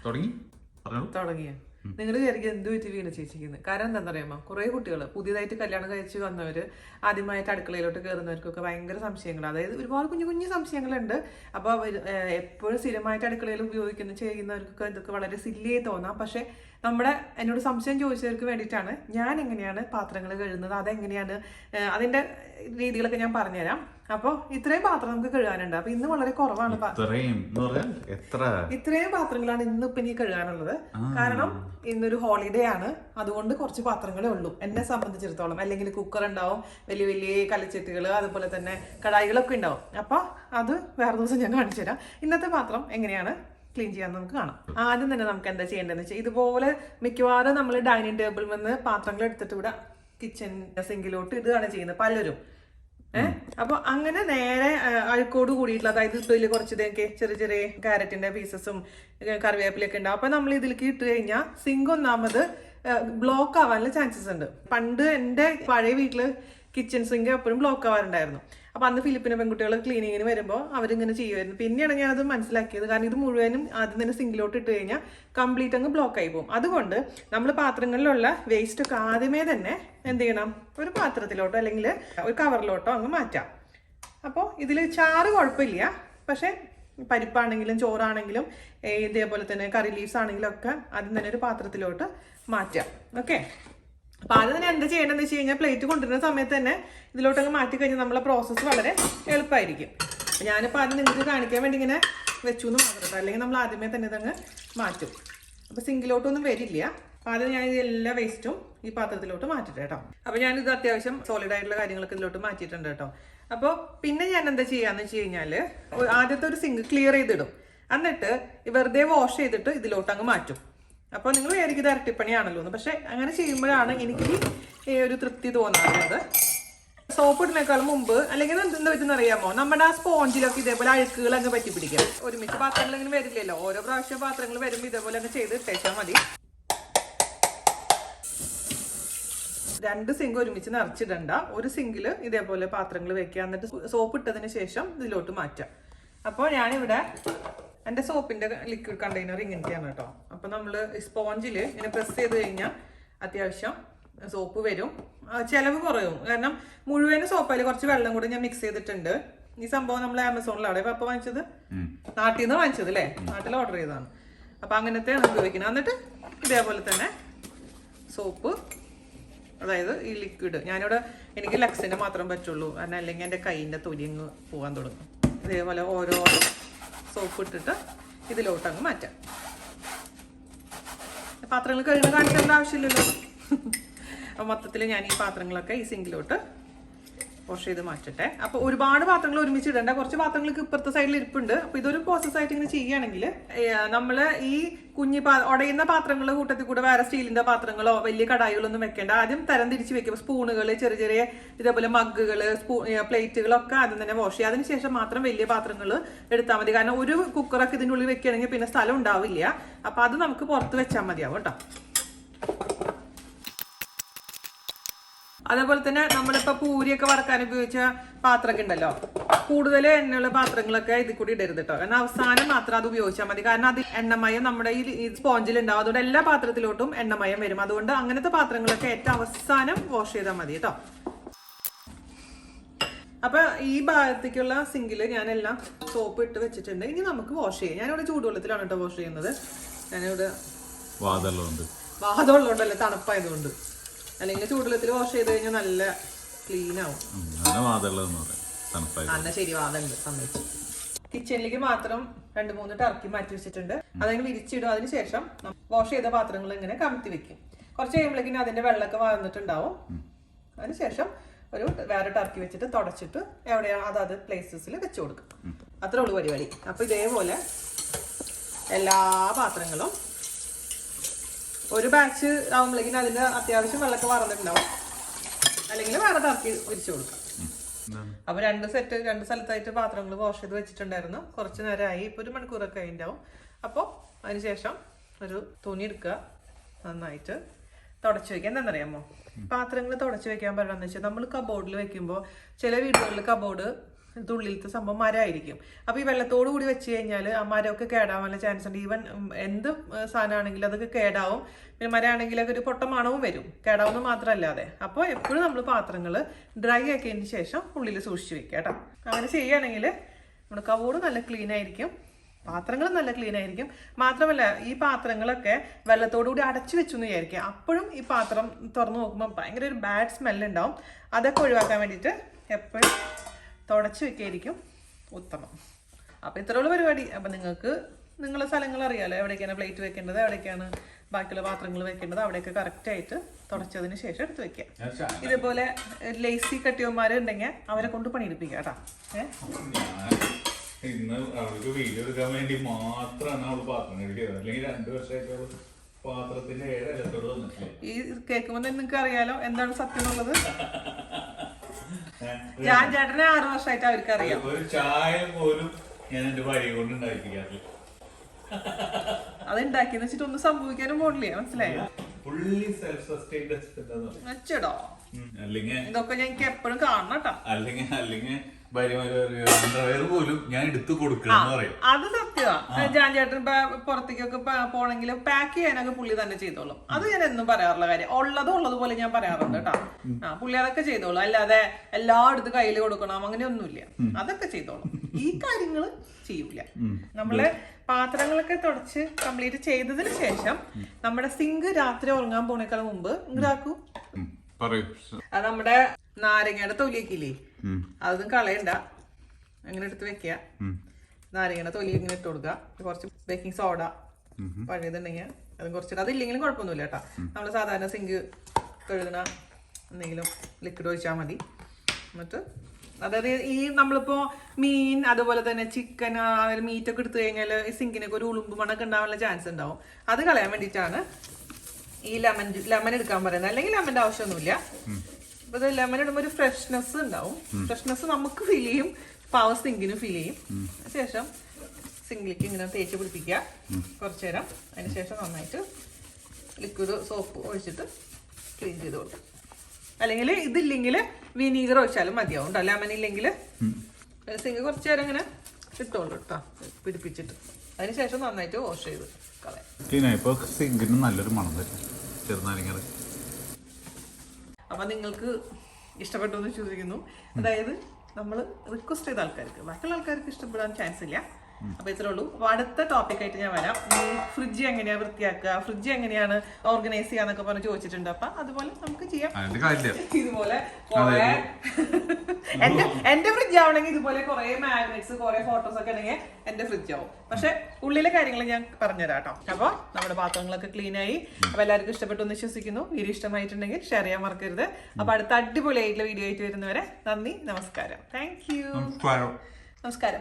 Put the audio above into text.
തുടങ്ങിയ നിങ്ങൾ വിചാരിക്കും എന്ത് പറ്റി വീണ് ചേച്ചിക്കുന്നത്? കാരണം എന്താണെന്ന് അറിയാമോ, കുറേ കുട്ടികൾ പുതിയതായിട്ട് കല്യാണം കഴിച്ച് വന്നവര് ആദ്യമായിട്ട് അടുക്കളയിലോട്ട് കയറുന്നവർക്കൊക്കെ ഭയങ്കര സംശയങ്ങൾ, അതായത് ഒരുപാട് കുഞ്ഞു കുഞ്ഞു സംശയങ്ങളുണ്ട്. അപ്പോൾ എപ്പോഴും സ്ഥിരമായിട്ട് അടുക്കളയിൽ ചെയ്യുന്നവർക്കൊക്കെ ഇതൊക്കെ വളരെ സില്ലിയായി തോന്നാം. പക്ഷെ എന്നോട് സംശയം ചോദിച്ചവർക്ക് വേണ്ടിയിട്ടാണ് ഞാൻ എങ്ങനെയാണ് പാത്രങ്ങൾ കഴുകുന്നത്, അതെങ്ങനെയാണ് അതിന്റെ രീതികളൊക്കെ ഞാൻ പറഞ്ഞുതരാം. അപ്പോൾ ഇത്രയും പാത്രം നമുക്ക് കഴുകാനുണ്ട്. അപ്പൊ ഇന്ന് വളരെ കുറവാണ് ഇത്രയും പാത്രങ്ങളാണ് ഇന്നിപ്പോ ഇനി കഴുകാനുള്ളത്. കാരണം ഇന്നൊരു ഹോളിഡേ ആണ്, അതുകൊണ്ട് കുറച്ച് പാത്രങ്ങളേ ഉള്ളൂ എന്നെ സംബന്ധിച്ചിടത്തോളം. അല്ലെങ്കിൽ കുക്കർ ഉണ്ടാവും, വലിയ വലിയ കലച്ചട്ടികൾ, അതുപോലെ തന്നെ കടായികളൊക്കെ ഉണ്ടാവും. അപ്പൊ അത് വേറെ ദിവസം ഞാൻ കാണിച്ചു തരാം. ഇന്നത്തെ പാത്രം എങ്ങനെയാണ് ക്ലീൻ ചെയ്യാൻ നമുക്ക് കാണാം. ആദ്യം തന്നെ നമുക്ക് എന്താ ചെയ്യേണ്ടതെന്ന് വെച്ചാൽ, ഇതുപോലെ മിക്കവാറും നമ്മൾ ഡൈനിങ് ടേബിളിൽ നിന്ന് പാത്രങ്ങൾ എടുത്തിട്ട് ഇവിടെ കിച്ചൺ സിങ്കിലോട്ട് ഇടുകയാണ് ചെയ്യുന്നത് പലരും. അപ്പൊ അങ്ങനെ നേരെ അഴുക്കോട് കൂടിയിട്ടുള്ള, അതായത് ഇതിൽ കുറച്ചതൊക്കെ ചെറിയ ചെറിയ ക്യാരറ്റിന്റെ പീസസും കറിവേപ്പിലൊക്കെ ഉണ്ടാവും. അപ്പൊ നമ്മൾ ഇതിലേക്ക് ഇട്ട് കഴിഞ്ഞാൽ സിങ്ക് ഒന്നാമത് ബ്ലോക്ക് ആവാനുള്ള ചാൻസസ് ഉണ്ട്. പണ്ട് എൻ്റെ പഴയ വീട്ടില് കിച്ചൺ സിങ്ക് എപ്പോഴും ബ്ലോക്ക് ആവാറുണ്ടായിരുന്നു. അപ്പൊ അന്ന് ഫിലിപ്പിനെ പെൺകുട്ടികൾ ക്ലീനിങ്ങിന് വരുമ്പോൾ അവരിങ്ങനെ ചെയ്യുമായിരുന്നു. പിന്നെയാണ് ഞാൻ അത് മനസ്സിലാക്കിയത്. കാരണം ഇത് മുഴുവനും ആദ്യം തന്നെ സിങ്കിലോട്ട് ഇട്ട് കഴിഞ്ഞാൽ കംപ്ലീറ്റ് അങ്ങ് ബ്ലോക്ക് ആയി പോകും. അതുകൊണ്ട് നമ്മൾ പാത്രങ്ങളിലുള്ള വേസ്റ്റ് ഒക്കെ ആദ്യമേ തന്നെ എന്ത് ചെയ്യണം, ഒരു പാത്രത്തിലോട്ടോ അല്ലെങ്കിൽ ഒരു കവറിലോട്ടോ അങ്ങ് മാറ്റാം. അപ്പോൾ ഇതിൽ ചാറ് കുഴപ്പമില്ല, പക്ഷെ പരിപ്പാണെങ്കിലും ചോറാണെങ്കിലും ഇതേപോലെ തന്നെ കറി ലീവ്സ് ആണെങ്കിലും ഒക്കെ ആദ്യം തന്നെ ഒരു പാത്രത്തിലോട്ട് മാറ്റാം. ഓക്കെ, അപ്പൊ ആദ്യം തന്നെ എന്താ ചെയ്യേണ്ടതെന്ന് വെച്ച് കഴിഞ്ഞാൽ, പ്ലേറ്റ് കൊണ്ടുവരുന്ന സമയത്ത് തന്നെ ഇതിലോട്ടങ്ങ് മാറ്റി കഴിഞ്ഞാൽ നമ്മളെ പ്രോസസ്സ് വളരെ എളുപ്പമായിരിക്കും. ഞാനിപ്പോൾ ആദ്യം നിങ്ങൾക്ക് കാണിക്കാൻ വേണ്ടി ഇങ്ങനെ വെച്ചു എന്ന് മാത്രം, അല്ലെങ്കിൽ നമ്മൾ ആദ്യമേ തന്നെ ഇതങ്ങ് മാറ്റും. അപ്പൊ സിങ്കിലോട്ടൊന്നും വരില്ല. അപ്പൊ ആദ്യം ഞാൻ എല്ലാ വേസ്റ്റും ഈ പാത്രത്തിലോട്ട് മാറ്റിട്ട് കേട്ടോ. അപ്പൊ ഞാനിത് അത്യാവശ്യം സോളിഡ് ആയിട്ടുള്ള കാര്യങ്ങളൊക്കെ ഇതിലോട്ട് മാറ്റിയിട്ടുണ്ട് കേട്ടോ. അപ്പോൾ പിന്നെ ഞാൻ എന്താ ചെയ്യാന്ന് വെച്ച് കഴിഞ്ഞാൽ, ആദ്യത്തെ ഒരു സിങ്ക് ക്ലിയർ ചെയ്തിടും, എന്നിട്ട് വെറുതെ വാഷ് ചെയ്തിട്ട് ഇതിലോട്ട് അങ്ങ് മാറ്റും. അപ്പോൾ നിങ്ങൾ വിചാരിക്കും ഇത് ഇരട്ടിപ്പണിയാണല്ലോ എന്ന്, പക്ഷെ അങ്ങനെ ചെയ്യുമ്പോഴാണ് എനിക്ക് ഒരു തൃപ്തി തോന്നാറുള്ളത്. സോപ്പ് ഇടുന്നേക്കാളും മുമ്പ്, അല്ലെങ്കിൽ എന്താ പറ്റുന്ന അറിയാമോ, നമ്മുടെ ആ സ്പോഞ്ചിലൊക്കെ ഇതേപോലെ അഴുക്കുകൾ അങ്ങ് പറ്റി പിടിക്കാം. ഒരുമിച്ച് പാത്രങ്ങൾ ഇങ്ങനെ വരില്ലല്ലോ, ഓരോ പ്രാവശ്യം പാത്രങ്ങൾ വരുമ്പോൾ ഇതേപോലെ അങ്ങ് ചെയ്ത് ഇട്ടേച്ചാൽ മതി. 2 സിങ്ക് ഒരുമിച്ച് നിറച്ചിടണ്ട, ഒരു സിങ്കിൽ ഇതേപോലെ പാത്രങ്ങൾ വെക്കുക, എന്നിട്ട് സോപ്പ് ഇട്ടതിന് ശേഷം ഇതിലോട്ട് മാറ്റാം. അപ്പോൾ ഞാനിവിടെ എൻ്റെ സോപ്പിന്റെ ലിക്വിഡ് കണ്ടെയ്നർ ഇങ്ങനത്തെയാണ് കേട്ടോ. അപ്പൊ നമ്മള് സ്പോഞ്ചിൽ ഇങ്ങനെ പ്രസ് ചെയ്ത് കഴിഞ്ഞാൽ അത്യാവശ്യം സോപ്പ് വരും, ചെലവ് കുറയും. കാരണം മുഴുവൻ സോപ്പായാലും കുറച്ച് വെള്ളം കൂടി ഞാൻ മിക്സ് ചെയ്തിട്ടുണ്ട്. ഈ സംഭവം നമ്മൾ ആമസോണിലാണ് അപ്പൊ വാങ്ങിച്ചത്, നാട്ടിൽ നിന്ന് വാങ്ങിച്ചത് അല്ലേ, നാട്ടിൽ ഓർഡർ ചെയ്തതാണ്. അപ്പൊ അങ്ങനത്തെയാണ് ഉപയോഗിക്കുന്നത്. എന്നിട്ട് ഇതേപോലെ തന്നെ സോപ്പ്, അതായത് ഈ ലിക്വിഡ്, ഞാനിവിടെ എനിക്ക് ലക്സിന്റെ മാത്രം പറ്റുള്ളൂ, കാരണം അല്ലെങ്കിൽ എൻ്റെ കൈയിന്റെ തൊലിയങ്ങ് പോകാൻ തുടങ്ങും. ഇതേപോലെ ഓരോ സോപ്പ് ഇട്ടിട്ട് ഇതിലോട്ടങ്ങ് മാറ്റാം. പാത്രങ്ങൾ കഴുകി കാണിക്കേണ്ട ആവശ്യമില്ലല്ലോ. അപ്പൊ മൊത്തത്തിൽ ഞാൻ ഈ പാത്രങ്ങളൊക്കെ ഈ സിങ്കിലോട്ട് വാഷ് ചെയ്ത് മാറ്റട്ടെ. അപ്പൊ ഒരുപാട് പാത്രങ്ങൾ ഒരുമിച്ച് ഇടണ്ട, കുറച്ച് പാത്രങ്ങൾക്ക് ഇപ്പുറത്തെ സൈഡിൽ ഇരിപ്പുണ്ട്. അപ്പൊ ഇതൊരു പ്രോസസ് ആയിട്ട് ഇങ്ങനെ ചെയ്യുകയാണെങ്കിൽ നമ്മള് ഈ ഉടയുന്ന പാത്രങ്ങളുടെ കൂട്ടത്തിൽ കൂടെ വേറെ സ്റ്റീലിന്റെ പാത്രങ്ങളോ വലിയ കടായികളൊന്നും വെക്കേണ്ട. ആദ്യം തരം തിരിച്ച് വെക്കും. സ്പൂണുകൾ, ചെറിയ ചെറിയ ഇതേപോലെ മഗ്ഗുകൾ, പ്ലേറ്റുകളൊക്കെ ആദ്യം തന്നെ വാഷ് ചെയ്യുക. അതിനുശേഷം മാത്രം വലിയ പാത്രങ്ങൾ എടുത്താൽ മതി. കാരണം ഒരു കുക്കറൊക്കെ ഇതിൻ്റെ ഉള്ളിൽ വെക്കുകയാണെങ്കിൽ പിന്നെ സ്ഥലം ഉണ്ടാവില്ല. അപ്പൊ അത് നമുക്ക് പുറത്ത് വെച്ചാൽ മതിയാവും കേട്ടോ. അതേപോലെ തന്നെ നമ്മളിപ്പോൾ പൂരിയൊക്കെ വറക്കാൻ ഉപയോഗിച്ച പാത്രമൊക്കെ ഉണ്ടല്ലോ, കൂടുതൽ എണ്ണയുള്ള പാത്രങ്ങളൊക്കെ ഇതിൽ കൂടി ഇടരുത് കേട്ടോ. കാരണം അവസാനം മാത്രം അത് ഉപയോഗിച്ചാൽ മതി. കാരണം അത് എണ്ണമയം നമ്മുടെ ഈ സ്പോഞ്ചിൽ ഉണ്ടാവും. അതുകൊണ്ട് എല്ലാ പാത്രത്തിലോട്ടും എണ്ണമയം വരും. അതുകൊണ്ട് അങ്ങനത്തെ പാത്രങ്ങളൊക്കെ ഏറ്റവും അവസാനം വാഷ് ചെയ്താൽ മതി കേട്ടോ. അപ്പൊ ഈ ഭാഗത്തേക്കുള്ള സിങ്കിൽ ഞാനെല്ലാം സോപ്പ് ഇട്ട് വെച്ചിട്ടുണ്ട്. ഇനി നമുക്ക് വാഷ് ചെയ്യാം. ഞാനിവിടെ ചൂടുവെള്ളത്തിലാണ് കേട്ടോ വാഷ് ചെയ്യുന്നത്. ഞാനിവിടെ വാദമുള്ളതുകൊണ്ടല്ലേ, തണുപ്പായതുകൊണ്ട്. അല്ലെങ്കിൽ ചൂടുവെള്ളത്തിൽ വാഷ് ചെയ്ത് കഴിഞ്ഞാൽ നല്ല ക്ലീൻ ആവും. ശരി, വാദമുണ്ട് സമ്മതിച്ചു. കിച്ചണിലേക്ക് മാത്രം 2-3 ടർക്കി മാറ്റി വെച്ചിട്ടുണ്ട്. അതങ്ങനെ വിരിച്ചിടും. അതിനുശേഷം വാഷ് ചെയ്ത പാത്രങ്ങൾ ഇങ്ങനെ കമത്തി വെക്കും. കുറച്ച് കഴിയുമ്പോഴേക്കും അതിന്റെ വെള്ളമൊക്കെ വന്നിട്ടുണ്ടാവും. അതിനുശേഷം വേറെ ടർക്കി വെച്ചിട്ട് തുടച്ചിട്ട് എവിടെയാണ് അതാത് പ്ലേസസിൽ വെച്ച് കൊടുക്കും. അത്രേ ഉള്ളൂ പരിപാടി. അപ്പൊ ഇതേപോലെ എല്ലാ പാത്രങ്ങളും ഒരു ബാച്ച് ആവുമ്പോഴേക്കും അതിന്റെ അത്യാവശ്യം വെള്ളമൊക്കെ വറന്നിട്ടുണ്ടാവും. അല്ലെങ്കിൽ വേറെ ടർക്കി വിരിച്ചു കൊടുക്കാം. അപ്പൊ 2 സ്ഥലത്തായിട്ട് പാത്രങ്ങൾ വാഷ് ചെയ്ത് വെച്ചിട്ടുണ്ടായിരുന്നു. കുറച്ച് നേരമായി, ഇപ്പൊ 1 മണിക്കൂറൊക്കെ ആയിട്ടുണ്ടാവും. അപ്പോൾ അതിനുശേഷം ഒരു തുണി എടുക്കുക, നന്നായിട്ട് തുടച്ചു വെക്കുക. എന്താണെന്നറിയാമോ, പാത്രങ്ങൾ തുടച്ചു വെക്കാൻ പറയുന്നത് വെച്ചാൽ, നമ്മൾ കബോർഡിൽ വെക്കുമ്പോൾ ചില വീടുകളിൽ കബോർഡ് ഉള്ളിലത്തെ സംഭവം മരമായിരിക്കും. അപ്പോൾ ഈ വെള്ളത്തോട് കൂടി വെച്ച് കഴിഞ്ഞാൽ ആ മരമൊക്കെ കേടാവാനുള്ള ചാൻസ് ഉണ്ട്. ഈവൻ എന്ത് സാധനമാണെങ്കിലും അതൊക്കെ കേടാവും. പിന്നെ മരമാണെങ്കിലൊക്കെ ഒരു പൊട്ട മണവും വരും, കേടാവുന്നത് മാത്രമല്ലാതെ. അപ്പോൾ എപ്പോഴും നമ്മൾ പാത്രങ്ങൾ ഡ്രൈ ആക്കിയതിന് ശേഷം ഉള്ളിൽ സൂക്ഷിച്ച് വെക്കുക കേട്ടോ. അങ്ങനെ ചെയ്യുകയാണെങ്കിൽ നമ്മുടെ കബോർഡ് നല്ല ക്ലീൻ ആയിരിക്കും, പാത്രങ്ങൾ നല്ല ക്ലീൻ ആയിരിക്കും. മാത്രമല്ല ഈ പാത്രങ്ങളൊക്കെ വെള്ളത്തോടുകൂടി അടച്ചു വെച്ചു എന്ന് വിചാരിക്കുക, അപ്പോഴും ഈ പാത്രം തുറന്നു നോക്കുമ്പോൾ ഭയങ്കര ഒരു ബാഡ് സ്മെല്ലുണ്ടാവും. അതൊക്കെ ഒഴിവാക്കാൻ വേണ്ടിയിട്ട് എപ്പോഴും തുടച്ച് വെക്കായിരിക്കും ഉത്തമം. അപ്പോൾ ഇത്രയുള്ള പരിപാടി. അപ്പം നിങ്ങൾക്ക് നിങ്ങളുടെ സ്ഥലങ്ങൾ അറിയാമല്ലോ, എവിടേക്കാണ് പ്ലേറ്റ് വെക്കേണ്ടത്, എവിടേക്കാണ് ബാക്കിയുള്ള പാത്രങ്ങൾ വെക്കേണ്ടത്, അവിടെയൊക്കെ കറക്റ്റായിട്ട് തുടച്ചതിന് ശേഷം എടുത്ത് വെക്കുക. ഇതുപോലെ ലേസി കട്ടിയന്മാരുണ്ടെങ്കിൽ അവരെ കൊണ്ട് പണിയെടുപ്പിക്കുക കേട്ടോ. ഇന്ന് അവൾക്ക് വീഡിയോ എടുക്കാൻ വേണ്ടി മാത്രമാണ് അവള് പാത്രം കഴിക്കുന്നത്. അല്ലെങ്കിൽ 2 വർഷമായിട്ട് അവള് പാത്രത്തിന്റെ 7 ഇലത്തോട് വന്നിട്ടില്ല. ഈ കേൾക്കുമ്പോൾ നിങ്ങൾക്ക് അറിയാലോ എന്താണ് സത്യം എന്നുള്ളത്. ഞാൻ ചേട്ടനെ 6 വർഷമായിട്ട് അവർക്ക് അറിയാം. ഒരു ചായ പോലും ഞാൻ എന്റെ വഴി കൊണ്ട് ഉണ്ടാക്കിപ്പിക്കാറില്ല. അത് ഉണ്ടാക്കിയെന്ന് വെച്ചിട്ട് ഒന്നും സംഭവിക്കാനും പോണില്ലേ, മനസ്സിലായോ? ഫുള്ളി സെൽഫ് സസ്റ്റൈൻഡ് വെച്ചടോ. അല്ലെങ്കിൽ ഇതൊക്കെ ഞങ്ങൾക്ക് എപ്പോഴും കാണണം കേട്ടോ. അല്ലെങ്കിൽ അണ്ടർവെയർ പോലും ഞാൻ എടുത്തു കൊടുക്കണം പറയും. അത് സത്യമാണ്. ഞാൻ ചേട്ടൻ പുറത്തേക്കൊക്കെ പോണെങ്കിൽ പാക്ക് ചെയ്യാനൊക്കെ പുള്ളി തന്നെ ചെയ്തോളും. അത് ഞാൻ എന്നും പറയാറുള്ള കാര്യം. ഉള്ളതുപോലെ ഞാൻ പറയാറുണ്ട് കേട്ടോ. പുള്ളി അതൊക്കെ ചെയ്തോളും. അല്ലാതെ എല്ലായിടത്തും കയ്യിൽ കൊടുക്കണം അങ്ങനെയൊന്നുമില്ല. അതൊക്കെ ചെയ്തോളും. ഈ കാര്യങ്ങൾ ചെയ്യൂല. നമ്മള് പാത്രങ്ങളൊക്കെ തുടച്ച് കംപ്ലീറ്റ് ചെയ്തതിന് ശേഷം നമ്മുടെ സിങ്ക് രാത്രി ഉറങ്ങാൻ പോണേക്കാൾ മുമ്പ് ഇങ്ങാക്കൂ. അത് നമ്മുടെ നാരങ്ങയുടെ തൊലിയൊക്കില്ലേ, അതൊന്നും കളയണ്ട, അങ്ങനെ എടുത്ത് വെക്കുക. നാരങ്ങയുടെ തൊലി ഇങ്ങനെ ഇട്ട് കൊടുക്കുക. കുറച്ച് ബേക്കിംഗ് സോഡ പഴയതുണ്ടെങ്കിൽ അതും കുറച്ചിട്ട്, അതില്ലെങ്കിലും കുഴപ്പമൊന്നുമില്ല കേട്ടോ. നമ്മൾ സാധാരണ സിങ്ക് കഴുകണ എന്തെങ്കിലും ലിക്വിഡ് ഒഴിച്ചാൽ മതി. എന്നിട്ട് അതായത് ഈ നമ്മളിപ്പോ മീൻ അതുപോലെ തന്നെ ചിക്കൻ മീറ്റൊക്കെ എടുത്തു കഴിഞ്ഞാൽ ഈ സിങ്കിനൊക്കെ ഒരു ഉളുമ്പ് മണൊക്കെ ഉണ്ടാവാനുള്ള ചാൻസ് ഉണ്ടാവും. അത് കളയാൻ വേണ്ടിയിട്ടാണ് ഈ ലെമൺ എടുക്കാൻ പറയുന്നത്. അല്ലെങ്കിൽ ലെമൻ്റെ ആവശ്യമൊന്നുമില്ല. അപ്പൊ ഇത് ലെമൺ ഇടുമ്പോൾ ഒരു ഫ്രഷ്നെസ് ഉണ്ടാവും. ഫ്രഷ്നെസ് നമുക്ക് ഫീൽ ചെയ്യും, പാവ സിങ്കിനും ഫീൽ ചെയ്യും. ശേഷം സിങ്കിലേക്ക് ഇങ്ങനെ തേച്ച് പിടിപ്പിക്കുക കുറച്ചു നേരം. അതിന് ശേഷം നന്നായിട്ട് ലിക്വിഡ് സോപ്പ് ഒഴിച്ചിട്ട് ക്ലീൻ ചെയ്ത് കൊടുക്കും. അല്ലെങ്കിൽ ഇതില്ലെങ്കിൽ വിനീഗർ ഒഴിച്ചാലും മതിയാവും കേട്ടോ. ലെമൺ ഇല്ലെങ്കിൽ സിങ്ക് കുറച്ചു നേരം ഇങ്ങനെ ഇട്ടോളൂ കേട്ടോ, പിടിപ്പിച്ചിട്ട്. അതിനുശേഷം നന്നായിട്ട് വാഷ് ചെയ്ത് കളയാം. ഇപ്പൊ സിങ്കിന് നല്ലൊരു മണം വരും, ചെറുനാരങ്ങ. അപ്പൊ നിങ്ങൾക്ക് ഇഷ്ടപ്പെട്ടു എന്ന് ചോദിക്കുന്നു. അതായത് നമ്മൾ റിക്വസ്റ്റ് ചെയ്ത ആൾക്കാർക്ക്, ബാക്കിയുള്ള ആൾക്കാർക്ക് ഇഷ്ടപ്പെടാൻ ചാൻസ് ഇല്ല. അപ്പൊ ഇത്രേ ഉള്ളൂ. അപ്പൊ അടുത്ത ടോപ്പിക്കായിട്ട് ഞാൻ വരാം. ഫ്രിഡ്ജ് എങ്ങനെയാ വൃത്തിയാക്കുക, ഫ്രിഡ്ജ് എങ്ങനെയാണ് ഓർഗനൈസ് ചെയ്യാന്നൊക്കെ പറഞ്ഞ് ചോദിച്ചിട്ടുണ്ട്. അപ്പൊ അതുപോലെ നമുക്ക് ചെയ്യാം. ഇതുപോലെ കുറെ എന്റെ ഫ്രിഡ്ജ് ആവണമെങ്കിൽ ഇതുപോലെ കുറെ മാഗ്നറ്റ്സ് കുറെ ഫോട്ടോസ് ഒക്കെ ഉണ്ടെങ്കിൽ എന്റെ ഫ്രിഡ്ജ് ആവും. പക്ഷെ ഉള്ളിലെ കാര്യങ്ങൾ ഞാൻ പറഞ്ഞുതരാം കേട്ടോ. അപ്പൊ നമ്മുടെ പാത്രങ്ങളൊക്കെ ക്ലീൻ ആയി. അപ്പൊ എല്ലാവർക്കും ഇഷ്ടപ്പെട്ടു എന്ന് വിശ്വസിക്കുന്നു. വീഡിയോ ഇഷ്ടമായിട്ടുണ്ടെങ്കിൽ ഷെയർ ചെയ്യാൻ മറക്കരുത്. അപ്പൊ അടുത്ത അടിപൊളിയായിട്ടുള്ള വീഡിയോ ആയിട്ട് വരുന്നവരെ നന്ദി, നമസ്കാരം. Thank you. നമസ്കാരം.